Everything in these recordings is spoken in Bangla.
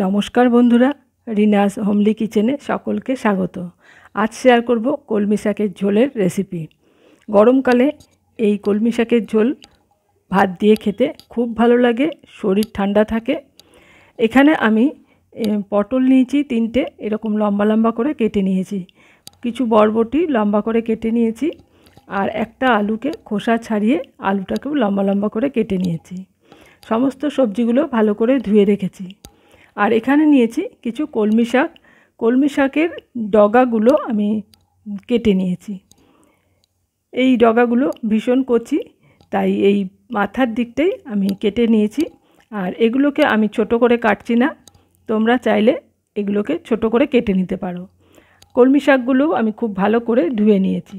নমস্কার বন্ধুরা, রিনাস হোমলি কিচেনে সকলকে স্বাগত। আজ শেয়ার করব কলমি শাকের ঝোলের রেসিপি। গরমকালে এই কলমি শাকের ঝোল ভাত দিয়ে খেতে খুব ভালো লাগে, শরীর ঠান্ডা থাকে। এখানে আমি পটল নিয়েছি 3টে, এরকম লম্বা লম্বা করে কেটে নিয়েছি। কিছু বরবটি লম্বা করে কেটে নিয়েছি, আর একটা আলুকে খোসা ছাড়িয়ে আলুটাকেও লম্বা লম্বা করে কেটে নিয়েছি। সমস্ত সবজিগুলো ভালো করে ধুয়ে রেখেছি। আর এখানে নিয়েছি কিছু কলমি শাক। কলমি শাকের ডগাগুলো আমি কেটে নিয়েছি। এই ডগাগুলো ভীষণ কচি, তাই এই মাথার দিকটাই আমি কেটে নিয়েছি। আর এগুলোকে আমি ছোট করে কাটছি না, তোমরা চাইলে এগুলোকে ছোট করে কেটে নিতে পারো। কলমি শাকগুলো আমি খুব ভালো করে ধুয়ে নিয়েছি।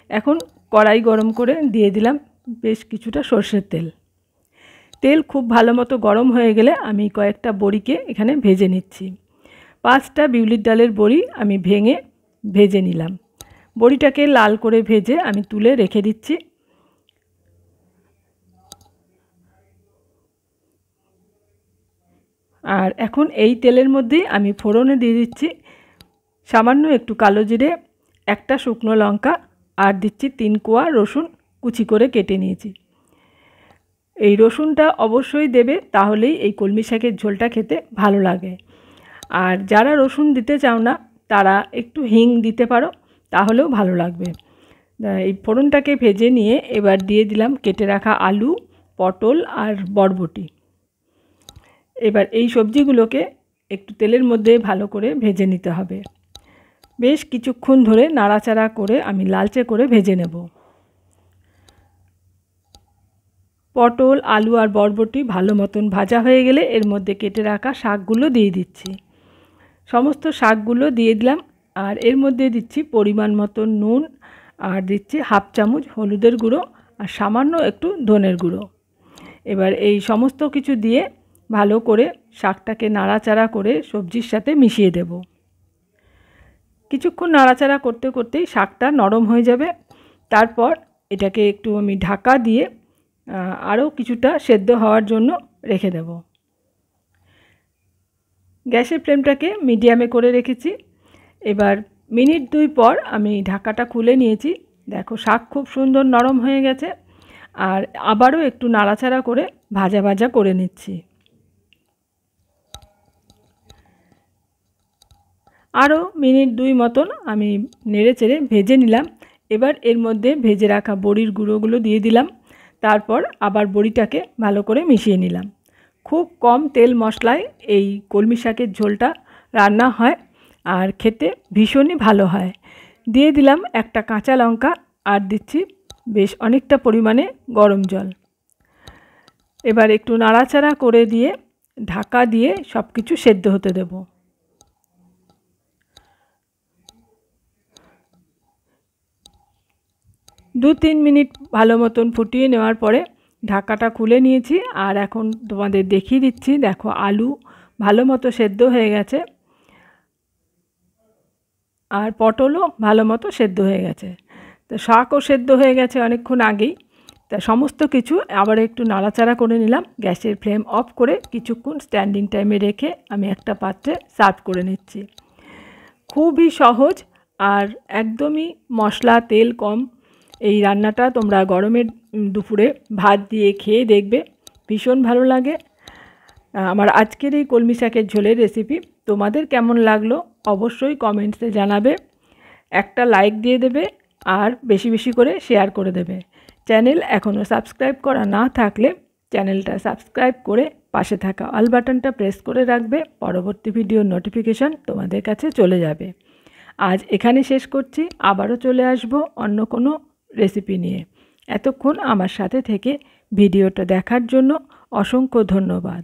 এখন কড়াই গরম করে দিয়ে দিলাম বেশ কিছুটা সর্ষের তেল। তেল খুব ভালো মতো গরম হয়ে গেলে আমি কয়েকটা বড়িকে এখানে ভেজে নিচ্ছি। 5টা বিউলির ডালের বড়ি আমি ভেঙে ভেজে নিলাম। বড়িটাকে লাল করে ভেজে আমি তুলে রেখে দিচ্ছি। আর এখন এই তেলের মধ্যেই আমি ফোড়নে দিয়ে দিচ্ছি সামান্য একটু কালো জিরে, একটা শুকনো লঙ্কা, আর দিচ্ছি 3 কোয়া রসুন কুচি করে কেটে নিয়েছি। এই রসুনটা অবশ্যই দেবে, তাহলেই এই কলমি শাকের ঝোলটা খেতে ভালো লাগে। আর যারা রসুন দিতে চাও না তারা একটু হিং দিতে পারো, তাহলেও ভালো লাগবে। এই ফোড়নটাকে ভেজে নিয়ে এবার দিয়ে দিলাম কেটে রাখা আলু, পটল আর বরবটি। এবার এই সবজিগুলোকে একটু তেলের মধ্যে ভালো করে ভেজে নিতে হবে। বেশ কিছুক্ষণ ধরে নাড়াচাড়া করে আমি লালচে করে ভেজে নেব। পটল, আলু আর বরবটি ভালো মতন ভাজা হয়ে গেলে এর মধ্যে কেটে রাখা শাকগুলো দিয়ে দিচ্ছি। সমস্ত শাকগুলো দিয়ে দিলাম, আর এর মধ্যে দিচ্ছি পরিমাণ মতো নুন, আর দিচ্ছি হাফ চামচ হলুদের গুঁড়ো, আর সামান্য একটু ধনের গুঁড়ো। এবার এই সমস্ত কিছু দিয়ে ভালো করে শাকটাকে নাড়াচাড়া করে সবজির সাথে মিশিয়ে দেব। কিছুক্ষণ নাড়াচাড়া করতে করতেই শাকটা নরম হয়ে যাবে। তারপর এটাকে একটু আমি ঢাকা দিয়ে আরও কিছুটা সেদ্ধ হওয়ার জন্য রেখে দেব। গ্যাসের ফ্লেমটাকে মিডিয়ামে করে রেখেছি। এবার মিনিট 2 পর আমি ঢাকাটা খুলে নিয়েছি। দেখো শাক খুব সুন্দর নরম হয়ে গেছে। আর আবারও একটু নাড়াচাড়া করে ভাজা ভাজা করে নিচ্ছি। আরও মিনিট 2 মতন আমি নেড়ে চেড়ে ভেজে নিলাম। এবার এর মধ্যে ভেজে রাখা বড়ির গুঁড়োগুলো দিয়ে দিলাম। তারপর আবার বড়িটাকে ভালো করে মিশিয়ে নিলাম। খুব কম তেল মশলায় এই কলমি শাকের ঝোলটা রান্না হয়, আর খেতে ভীষণই ভালো হয়। দিয়ে দিলাম একটা কাঁচা লঙ্কা, আর দিচ্ছি বেশ অনেকটা পরিমাণে গরম জল। এবার একটু নাড়াচাড়া করে দিয়ে ঢাকা দিয়ে সব কিছু সেদ্ধ হতে দেব। 2-3 মিনিট ভালো মতন ফুটিয়ে নেওয়ার পরে ঢাকাটা খুলে নিয়েছি। আর এখন তোমাদের দেখিয়ে দিচ্ছি, দেখো আলু ভালো মতো সেদ্ধ হয়ে গেছে, আর পটলও ভালো মতো সেদ্ধ হয়ে গেছে। তো শাকও সেদ্ধ হয়ে গেছে অনেকক্ষণ আগেই। তা সমস্ত কিছু আবার একটু নাড়াচাড়া করে নিলাম। গ্যাসের ফ্লেম অফ করে কিছুক্ষণ স্ট্যান্ডিং টাইমে রেখে আমি একটা পাত্রে সার্ভ করে নিচ্ছি। খুবই সহজ আর একদমই মশলা তেল কম। এই রান্নাটা তোমরা গরমের দুপুরে ভাত দিয়ে খেয়ে দেখবে, ভীষণ ভালো লাগে। আমার আজকের এই কলমি শাকের ঝোলের রেসিপি তোমাদের কেমন লাগলো অবশ্যই কমেন্টসে জানাবে। একটা লাইক দিয়ে দেবে, আর বেশি বেশি করে শেয়ার করে দেবে। চ্যানেল এখনও সাবস্ক্রাইব করা না থাকলে চ্যানেলটা সাবস্ক্রাইব করে পাশে থাকা অল বাটনটা প্রেস করে রাখবে। পরবর্তী ভিডিওর নোটিফিকেশান তোমাদের কাছে চলে যাবে। আজ এখানে শেষ করছি, আবারও চলে আসব অন্য কোনো রেসিপি নিয়ে। এতক্ষণ আমার সাথে থেকে ভিডিওটা দেখার জন্য অসংখ্য ধন্যবাদ।